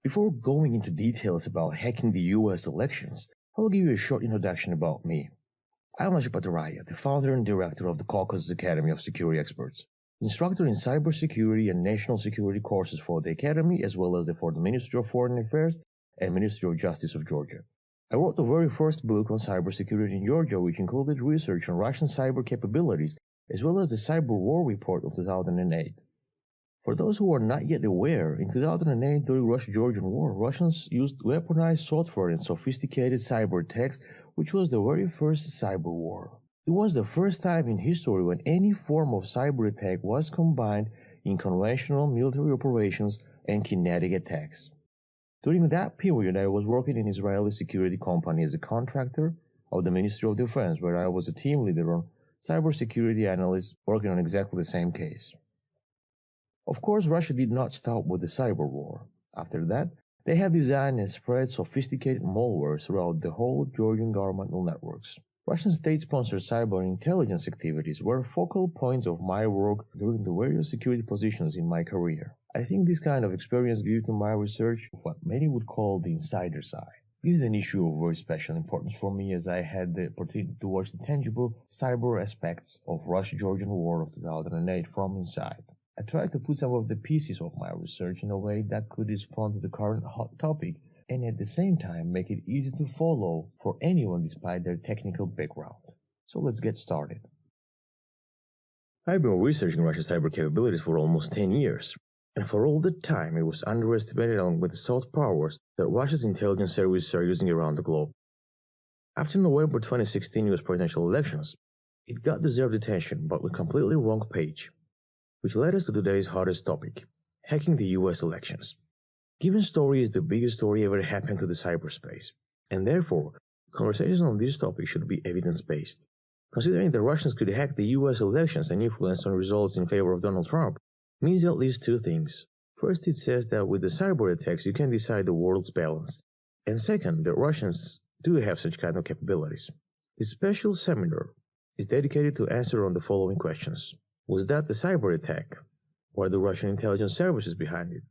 Before going into details about hacking the US elections, I will give you a short introduction about me. I'm Ajay Pataraya, the founder and director of the Caucasus Academy of Security Experts, instructor in cybersecurity and national security courses for the Academy as well as for the Ministry of Foreign Affairs and Ministry of Justice of Georgia. I wrote the very first book on cybersecurity in Georgia, which included research on Russian cyber capabilities as well as the Cyber War Report of 2008. For those who are not yet aware, in 2008 during the Russo-Georgian War, Russians used weaponized software and sophisticated cyber attacks, which was the very first cyber war. It was the first time in history when any form of cyber attack was combined in conventional military operations and kinetic attacks. During that period, I was working in an Israeli security company as a contractor of the Ministry of Defense, where I was a team leader on cybersecurity analyst working on exactly the same case. Of course, Russia did not stop with the cyber war. After that, they have designed and spread sophisticated malware throughout the whole Georgian governmental networks. Russian state-sponsored cyber intelligence activities were focal points of my work during the various security positions in my career. I think this kind of experience gave to my research what many would call the insider side. This is an issue of very special importance for me as I had the opportunity to watch the tangible cyber aspects of Russo-Georgian War of 2008 from inside. I tried to put some of the pieces of my research in a way that could respond to the current hot topic and at the same time make it easy to follow for anyone despite their technical background. So let's get started. I've been researching Russia's cyber capabilities for almost 10 years, and for all the time it was underestimated along with the soft powers that Russia's intelligence services are using around the globe. After November 2016 US presidential elections, it got deserved attention but with completely wrong page, which led us to today's hottest topic, hacking the US elections. Given story is the biggest story ever happened to the cyberspace, and therefore, conversations on this topic should be evidence-based. Considering the Russians could hack the US elections and influence on results in favor of Donald Trump, means at least two things. First, it says that with the cyber attacks you can decide the world's balance, and second, that Russians do have such kind of capabilities. This special seminar is dedicated to answer on the following questions. Was that the cyber attack? Were the Russian intelligence services behind it?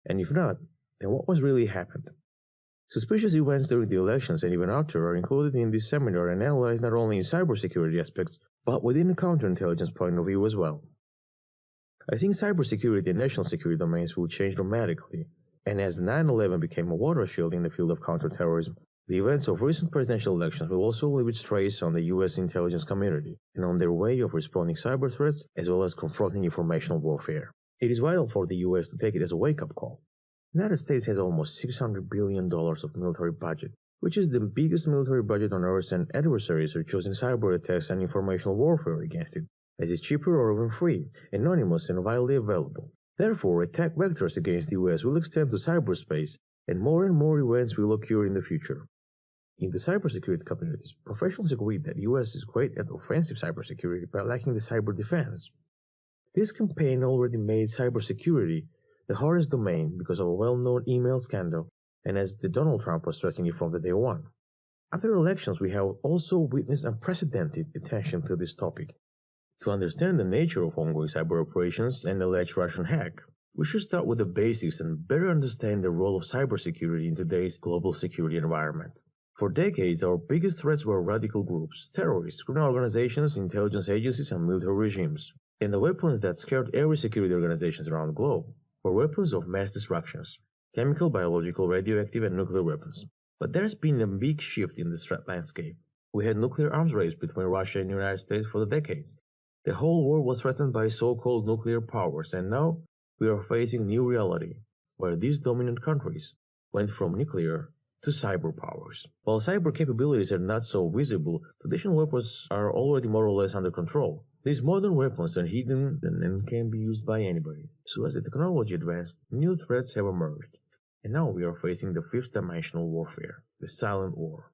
And if not, then what was really happened? Suspicious events during the elections and even after are included in this seminar and analyzed not only in cybersecurity aspects, but within the counterintelligence point of view as well. I think cybersecurity and national security domains will change dramatically, and as 9/11 became a watershed in the field of counterterrorism, the events of recent presidential elections will also leave its trace on the US intelligence community and on their way of responding cyber threats as well as confronting informational warfare. It is vital for the US to take it as a wake-up call. The United States has almost $600 billion of military budget, which is the biggest military budget on earth, and adversaries are choosing cyber attacks and informational warfare against it, as it's cheaper or even free, anonymous and widely available. Therefore, attack vectors against the US will extend to cyberspace, and more events will occur in the future. In the cybersecurity communities, professionals agree that the US is great at offensive cybersecurity but lacking the cyber defense. This campaign already made cybersecurity the hardest domain because of a well-known email scandal and as the Donald Trump was threatening it from the day one. After elections, we have also witnessed unprecedented attention to this topic. To understand the nature of ongoing cyber operations and alleged Russian hack, we should start with the basics and better understand the role of cybersecurity in today's global security environment. For decades, our biggest threats were radical groups, terrorists, criminal organizations, intelligence agencies, and military regimes. And the weapons that scared every security organizations around the globe were weapons of mass destructions, chemical, biological, radioactive, and nuclear weapons. But there's been a big shift in the threat landscape. We had nuclear arms race between Russia and the United States for decades. The whole world was threatened by so-called nuclear powers, and now we are facing new reality, where these dominant countries went from nuclear to cyber powers. While cyber capabilities are not so visible, traditional weapons are already more or less under control. These modern weapons are hidden and can be used by anybody. So as the technology advanced, new threats have emerged. And now we are facing the fifth dimensional warfare, the silent war.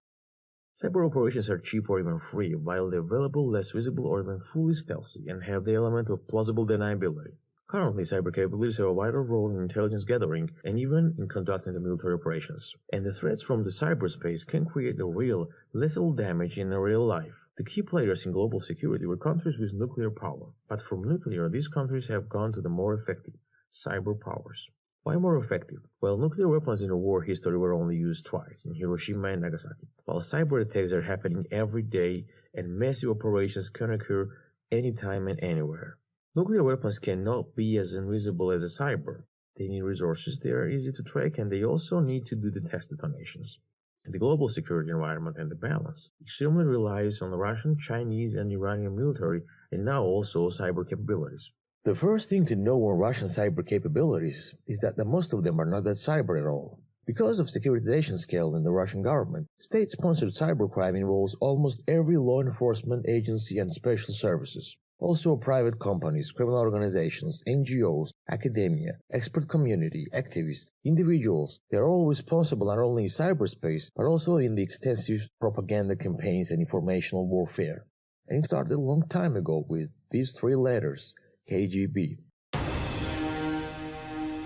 Cyber operations are cheap or even free, widely available, less visible, or even fully stealthy, and have the element of plausible deniability. Currently, cyber capabilities have a vital role in intelligence gathering and even in conducting the military operations. And the threats from the cyberspace can create a real, lethal damage in real life. The key players in global security were countries with nuclear power, but from nuclear, these countries have gone to the more effective cyber powers. Why more effective? Well, nuclear weapons in the war history were only used twice, in Hiroshima and Nagasaki, while cyber attacks are happening every day and massive operations can occur anytime and anywhere. Nuclear weapons cannot be as invisible as a cyber. They need resources, they are easy to track, and they also need to do the test detonations. The global security environment and the balance extremely relies on the Russian, Chinese, and Iranian military, and now also cyber capabilities. The first thing to know on Russian cyber capabilities is that most of them are not that cyber at all. Because of securitization scale in the Russian government, state-sponsored cybercrime involves almost every law enforcement agency and special services. Also private companies, criminal organizations, NGOs, academia, expert community, activists, individuals, they are all responsible not only in cyberspace, but also in the extensive propaganda campaigns and informational warfare. And it started a long time ago with these three letters, KGB.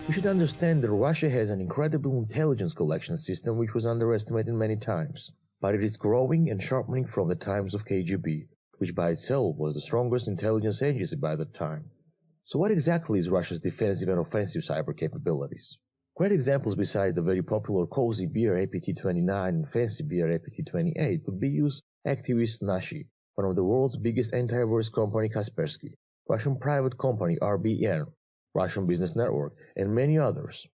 We should understand that Russia has an incredible intelligence collection system which was underestimated many times, but it is growing and sharpening from the times of KGB, which by itself was the strongest intelligence agency by that time. So what exactly is Russia's defensive and offensive cyber capabilities? Great examples besides the very popular cozy beer APT-29 and fancy beer APT-28 would be used activist Nashi, one of the world's biggest antivirus company Kaspersky, Russian private company RBN, Russian Business Network, and many others.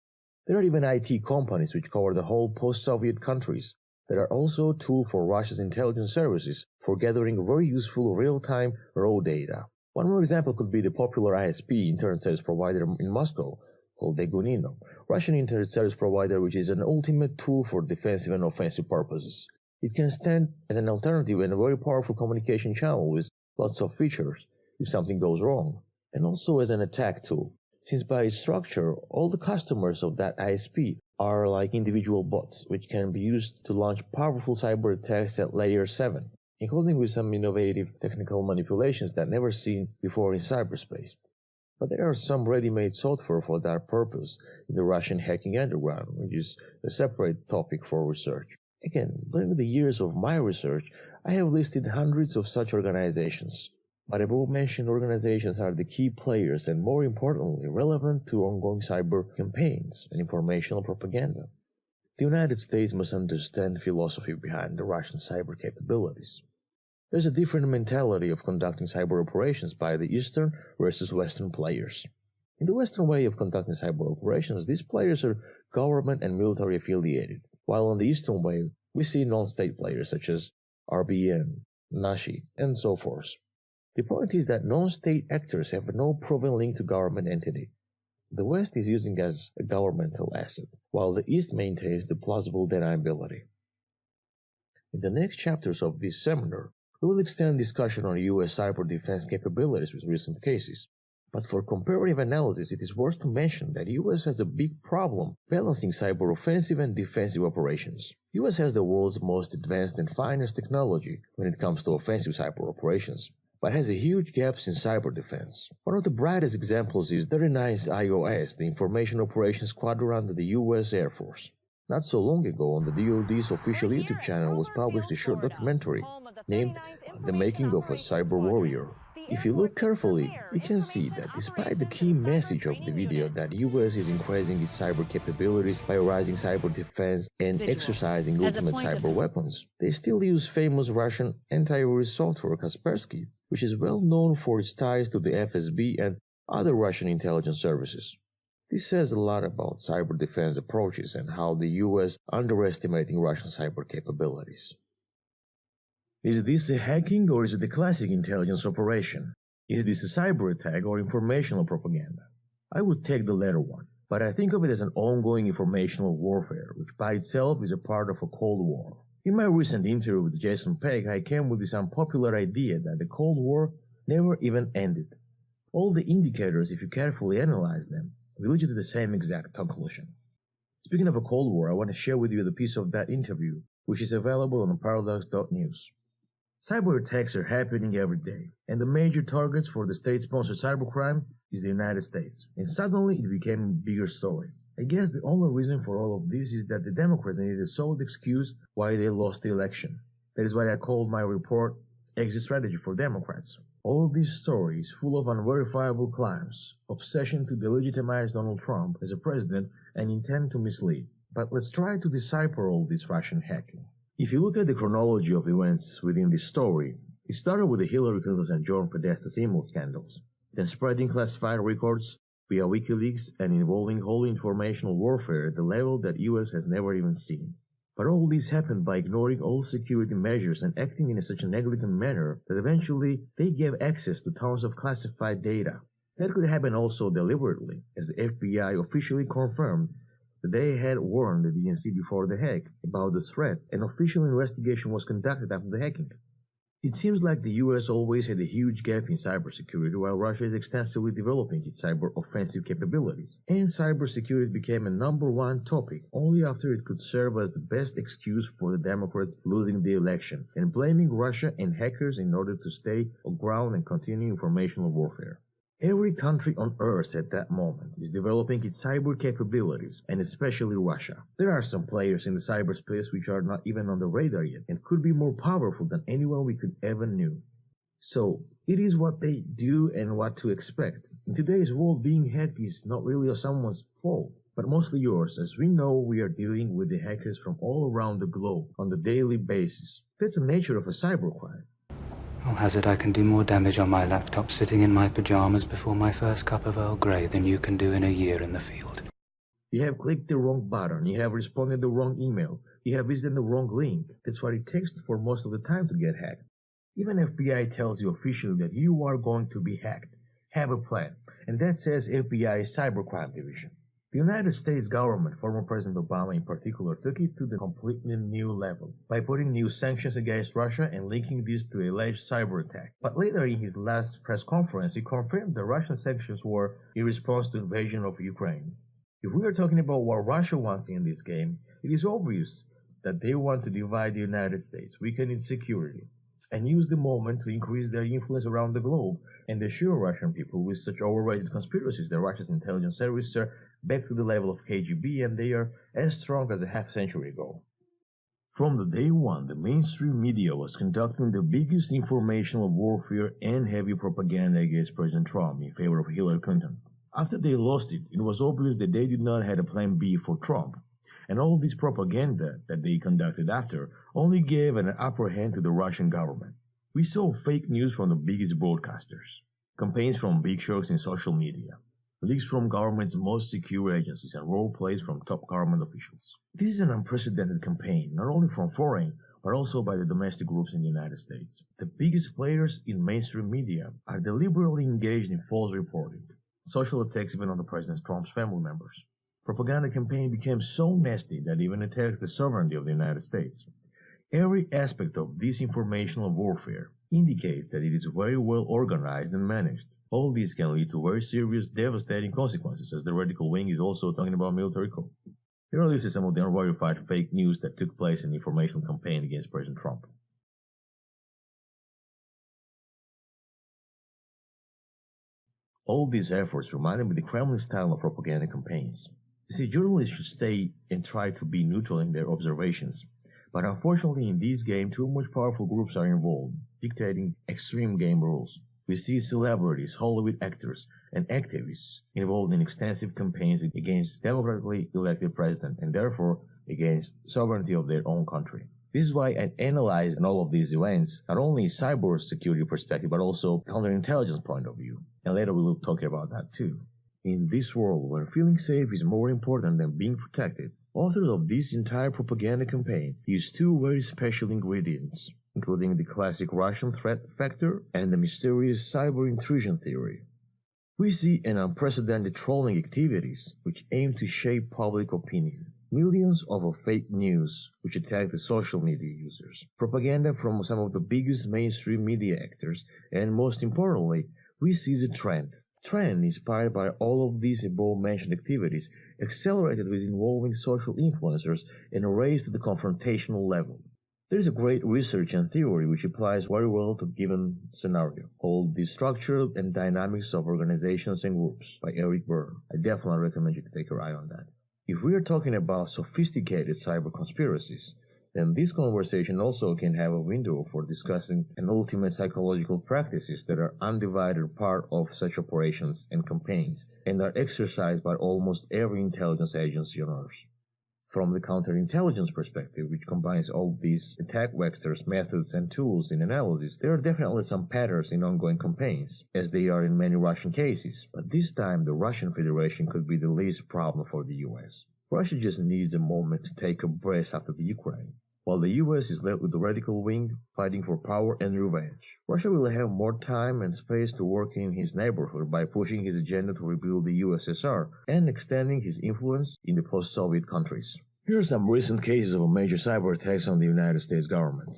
There are even IT companies which cover the whole post-Soviet countries that are also a tool for Russia's intelligence services for gathering very useful real-time raw data. One more example could be the popular ISP, Internet Service Provider in Moscow, called Degunino, Russian Internet Service Provider which is an ultimate tool for defensive and offensive purposes. It can stand as an alternative and a very powerful communication channel with lots of features if something goes wrong, and also as an attack tool, since by its structure, all the customers of that ISP are like individual bots, which can be used to launch powerful cyber attacks at layer 7, including with some innovative technical manipulations that never seen before in cyberspace. But there are some ready-made software for that purpose in the Russian hacking underground, which is a separate topic for research. Again, during the years of my research, I have listed hundreds of such organizations. But above-mentioned organizations are the key players and, more importantly, relevant to ongoing cyber campaigns and informational propaganda. The United States must understand the philosophy behind the Russian cyber capabilities. There's a different mentality of conducting cyber operations by the Eastern versus Western players. In the Western way of conducting cyber operations, these players are government and military affiliated, while on the Eastern way, we see non-state players such as RBN, Nashi, and so forth. The point is that non-state actors have no proven link to government entity. The West is using as a governmental asset, while the East maintains the plausible deniability. In the next chapters of this seminar, we will extend discussion on U.S. cyber defense capabilities with recent cases. But for comparative analysis, it is worth to mention that U.S. has a big problem balancing cyber offensive and defensive operations. U.S. has the world's most advanced and finest technology when it comes to offensive cyber operations, but has a huge gaps in cyber defense. One of the brightest examples is 39th IOS, the Information Operations Squadron under the U.S. Air Force. Not so long ago, on the DoD's official YouTube channel was published a short documentary named The Making of a Cyber Warrior. If you look carefully, you can see that despite the key message of the video that U.S. is increasing its cyber capabilities by rising cyber defense and exercising ultimate cyber weapons, they still use famous Russian antivirus software Kaspersky, which is well known for its ties to the FSB and other Russian intelligence services. This says a lot about cyber defense approaches and how the U.S. underestimating Russian cyber capabilities. Is this a hacking or is it a classic intelligence operation? Is this a cyber attack or informational propaganda? I would take the latter one, but I think of it as an ongoing informational warfare, which by itself is a part of a Cold War. In my recent interview with Jason Pegg, I came with this unpopular idea that the Cold War never even ended. All the indicators, if you carefully analyze them, will lead you to the same exact conclusion. Speaking of a Cold War, I want to share with you the piece of that interview, which is available on paradox.news. Cyber attacks are happening every day, and the major targets for the state-sponsored cybercrime is the United States. And suddenly it became a bigger story. I guess the only reason for all of this is that the Democrats needed a solid excuse why they lost the election. That is why I called my report Exit Strategy for Democrats. All this story is full of unverifiable claims, obsession to delegitimize Donald Trump as a president, and intent to mislead. But let's try to decipher all this Russian hacking. If you look at the chronology of events within this story, it started with the Hillary Clinton and John Podesta's email scandals, then spreading classified records via WikiLeaks and involving whole informational warfare at the level that US has never even seen. But all this happened by ignoring all security measures and acting in such a negligent manner that eventually they gave access to tons of classified data. That could happen also deliberately, as the FBI officially confirmed that they had warned the DNC before the hack about the threat. An official investigation was conducted after the hacking. It seems like the US always had a huge gap in cybersecurity while Russia is extensively developing its cyber offensive capabilities, and cybersecurity became a #1 topic only after it could serve as the best excuse for the Democrats losing the election and blaming Russia and hackers in order to stay on ground and continue informational warfare. Every country on Earth at that moment is developing its cyber capabilities, and especially Russia. There are some players in the cyberspace which are not even on the radar yet and could be more powerful than anyone we could ever knew. So, it is what they do and what to expect. In today's world, being hacked is not really someone's fault, but mostly yours, as we know we are dealing with the hackers from all around the globe on a daily basis. That's the nature of a cybercrime. I'll hazard I can do more damage on my laptop sitting in my pajamas before my first cup of Earl Grey than you can do in a year in the field. You have clicked the wrong button, you have responded the wrong email, you have visited the wrong link. That's what it takes for most of the time to get hacked. Even FBI tells you officially that you are going to be hacked. Have a plan. And that says FBI Cybercrime Division. The United States government, former President Obama in particular, took it to the completely new level by putting new sanctions against Russia and linking this to alleged cyber attack. But later in his last press conference, he confirmed the Russian sanctions were in response to the invasion of Ukraine. If we are talking about what Russia wants in this game, it is obvious that they want to divide the United States, weaken its security, and use the moment to increase their influence around the globe and assure Russian people with such overrated conspiracies that Russia's intelligence services are back to the level of KGB and they are as strong as a half-century ago. From the day one, the mainstream media was conducting the biggest informational warfare and heavy propaganda against President Trump in favor of Hillary Clinton. After they lost it, it was obvious that they did not have a plan B for Trump. And all this propaganda that they conducted after only gave an upper hand to the Russian government. We saw fake news from the biggest broadcasters, campaigns from big sharks in social media, leaks from government's most secure agencies, and role plays from top government officials. This is an unprecedented campaign, not only from foreign, but also by the domestic groups in the United States. The biggest players in mainstream media are deliberately engaged in false reporting, social attacks even on the President Trump's family members. Propaganda campaign became so nasty that even attacks the sovereignty of the United States. Every aspect of this informational warfare indicates that it is very well organized and managed. All this can lead to very serious, devastating consequences, as the radical wing is also talking about military coup. Here are listed some of the unverified fake news that took place in the informational campaign against President Trump. All these efforts reminded me of the Kremlin style of propaganda campaigns. You see, journalists should stay and try to be neutral in their observations. But unfortunately, in this game, too much powerful groups are involved, dictating extreme game rules. We see celebrities, Hollywood actors, and activists involved in extensive campaigns against democratically elected president and therefore against sovereignty of their own country. This is why I analyzed all of these events, not only cyber security perspective, but also counterintelligence point of view. And later we will talk about that too. In this world where feeling safe is more important than being protected, authors of this entire propaganda campaign use two very special ingredients, including the classic Russian threat factor and the mysterious cyber intrusion theory. We see an unprecedented trolling activities which aim to shape public opinion. Millions of fake news which attack the social media users. Propaganda from some of the biggest mainstream media actors, and most importantly, we see the trend inspired by all of these above-mentioned activities, accelerated with involving social influencers and raised to the confrontational level. There is a great research and theory which applies very well to given scenario, called The Structure and Dynamics of Organizations and Groups by Eric Berne. I definitely recommend you to take your eye on that. If we are talking about sophisticated cyber conspiracies, And this conversation also can have a window for discussing an ultimate psychological practices that are undivided part of such operations and campaigns and are exercised by almost every intelligence agency on Earth. From the counterintelligence perspective, which combines all these attack vectors, methods, and tools in analysis, there are definitely some patterns in ongoing campaigns, as they are in many Russian cases. But this time, the Russian Federation could be the least problem for the US. Russia just needs a moment to take a breath after the Ukraine. While the US is left with the radical wing, fighting for power and revenge, Russia will have more time and space to work in his neighborhood by pushing his agenda to rebuild the USSR and extending his influence in the post-Soviet countries. Here are some recent cases of major cyber attacks on the United States government.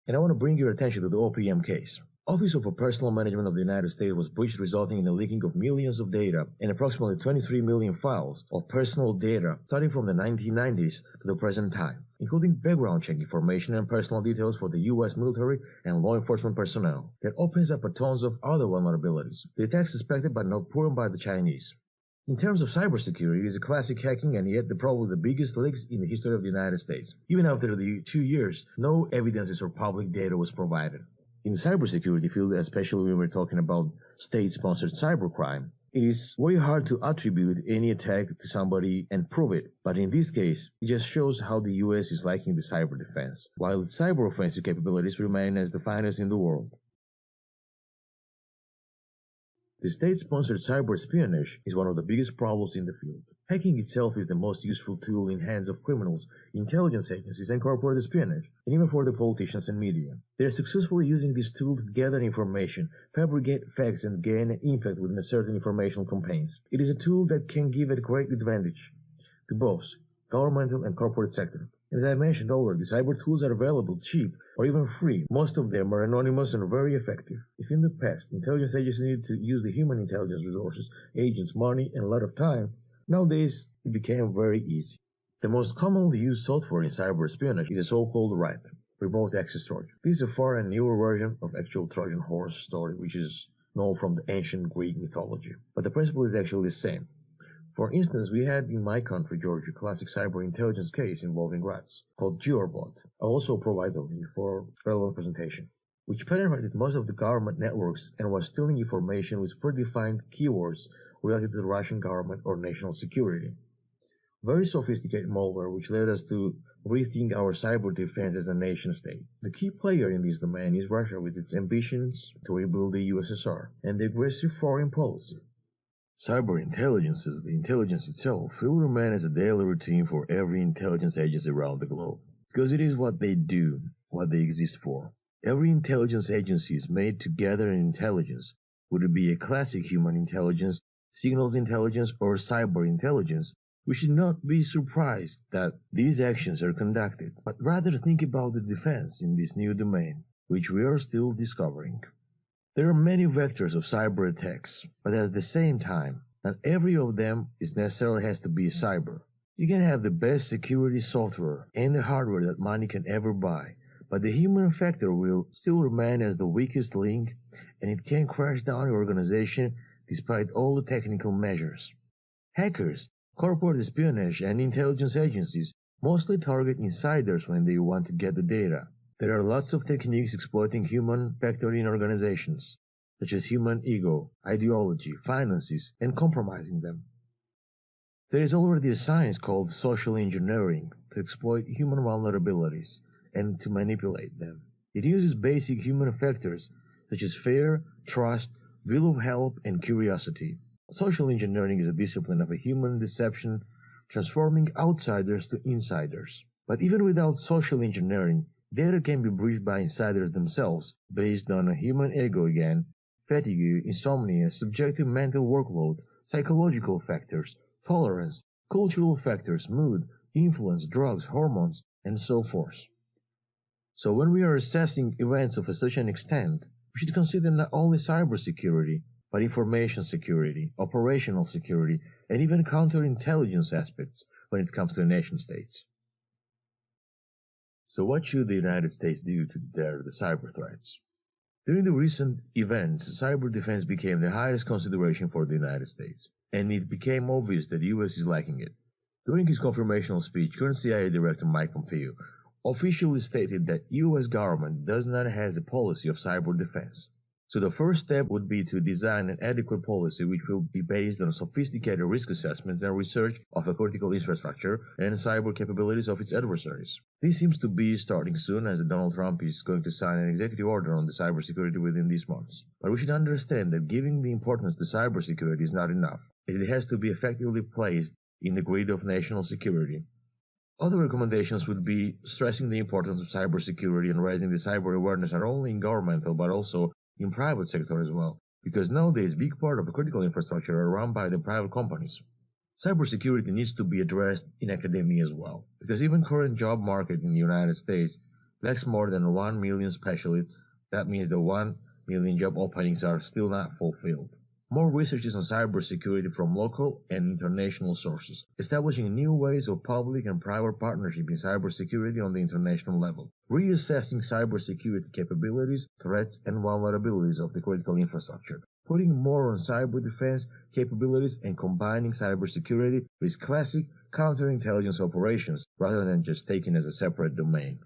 And I want to bring your attention to the OPM case. Office of Personnel Management of the United States was breached, resulting in the leaking of millions of data and approximately 23 million files of personal data starting from the 1990s to the present time, including background check information and personal details for the U.S. military and law enforcement personnel. That opens up a tons of other vulnerabilities. The attack suspected but not proven by the Chinese. In terms of cybersecurity, it is a classic hacking and yet probably the biggest leaks in the history of the United States. Even after the 2 years, no evidences or public data was provided. In the cybersecurity field, especially when we're talking about state-sponsored cybercrime, it is very hard to attribute any attack to somebody and prove it. But in this case, it just shows how the US is lacking the cyber defense, while its cyber offensive capabilities remain as the finest in the world. The state-sponsored cyber espionage is one of the biggest problems in the field. Hacking itself is the most useful tool in hands of criminals, intelligence agencies, and corporate espionage, and even for the politicians and media. They are successfully using this tool to gather information, fabricate facts, and gain an impact within a certain informational campaigns. It is a tool that can give a great advantage to both governmental and corporate sector. As I mentioned already, cyber tools are available cheap or even free. Most of them are anonymous and very effective. If in the past, intelligence agencies needed to use the human intelligence resources, agents, money, and a lot of time, nowadays it became very easy. The most commonly used software in cyber espionage is a so-called RAT, remote access Trojan. This is a far and newer version of actual Trojan horse story, which is known from the ancient Greek mythology. But the principle is actually the same. For instance, we had in my country, Georgia, a classic cyber intelligence case involving rats called GeoBot. I'll also provide the link for relevant presentation, which penetrated most of the government networks and was stealing information with predefined keywords related to the Russian government or national security. Very sophisticated malware which led us to rethink our cyber defense as a nation state. The key player in this domain is Russia with its ambitions to rebuild the USSR and the aggressive foreign policy. Cyber intelligence, the intelligence itself, will remain as a daily routine for every intelligence agency around the globe, because it is what they do, what they exist for. Every intelligence agency is made to gather intelligence, would it be a classic human intelligence, signals intelligence, or cyber intelligence. We should not be surprised that these actions are conducted, but rather think about the defense in this new domain, which we are still discovering. There are many vectors of cyber attacks, but at the same time, not every of them necessarily has to be cyber. You can have the best security software and the hardware that money can ever buy, but the human factor will still remain as the weakest link, and it can crash down your organization despite all the technical measures. Hackers, corporate espionage, and intelligence agencies mostly target insiders when they want to get the data. There are lots of techniques exploiting human factor in organizations, such as human ego, ideology, finances, and compromising them. There is already a science called social engineering to exploit human vulnerabilities and to manipulate them. It uses basic human factors such as fear, trust, will of help, and curiosity. Social engineering is a discipline of a human deception, transforming outsiders to insiders. But even without social engineering, data can be breached by insiders themselves, based on a human ego again, fatigue, insomnia, subjective mental workload, psychological factors, tolerance, cultural factors, mood, influence, drugs, hormones, and so forth. So when we are assessing events of such an extent, we should consider not only cybersecurity, but information security, operational security, and even counterintelligence aspects when it comes to nation states. So what should the United States do to deter the cyber threats? During the recent events, cyber defense became the highest consideration for the United States, and it became obvious that the US is lacking it. During his confirmational speech, current CIA Director Mike Pompeo officially stated that US government does not have a policy of cyber defense. So the first step would be to design an adequate policy which will be based on sophisticated risk assessments and research of a critical infrastructure and cyber capabilities of its adversaries. This seems to be starting soon, as Donald Trump is going to sign an executive order on the cybersecurity within these months. But we should understand that giving the importance to cybersecurity is not enough. It has to be effectively placed in the grid of national security. Other recommendations would be stressing the importance of cybersecurity and raising the cyber awareness not only in governmental but also in private sector as well, because nowadays big part of the critical infrastructure are run by the private companies. Cybersecurity needs to be addressed in academia as well, because even current job market in the United States lacks more than 1 million specialists. That means the 1 million job openings are still not fulfilled. More researches on cybersecurity from local and international sources, establishing new ways of public and private partnership in cybersecurity on the international level, reassessing cybersecurity capabilities, threats, and vulnerabilities of the critical infrastructure, putting more on cyber defense capabilities and combining cybersecurity with classic counterintelligence operations rather than just taken as a separate domain.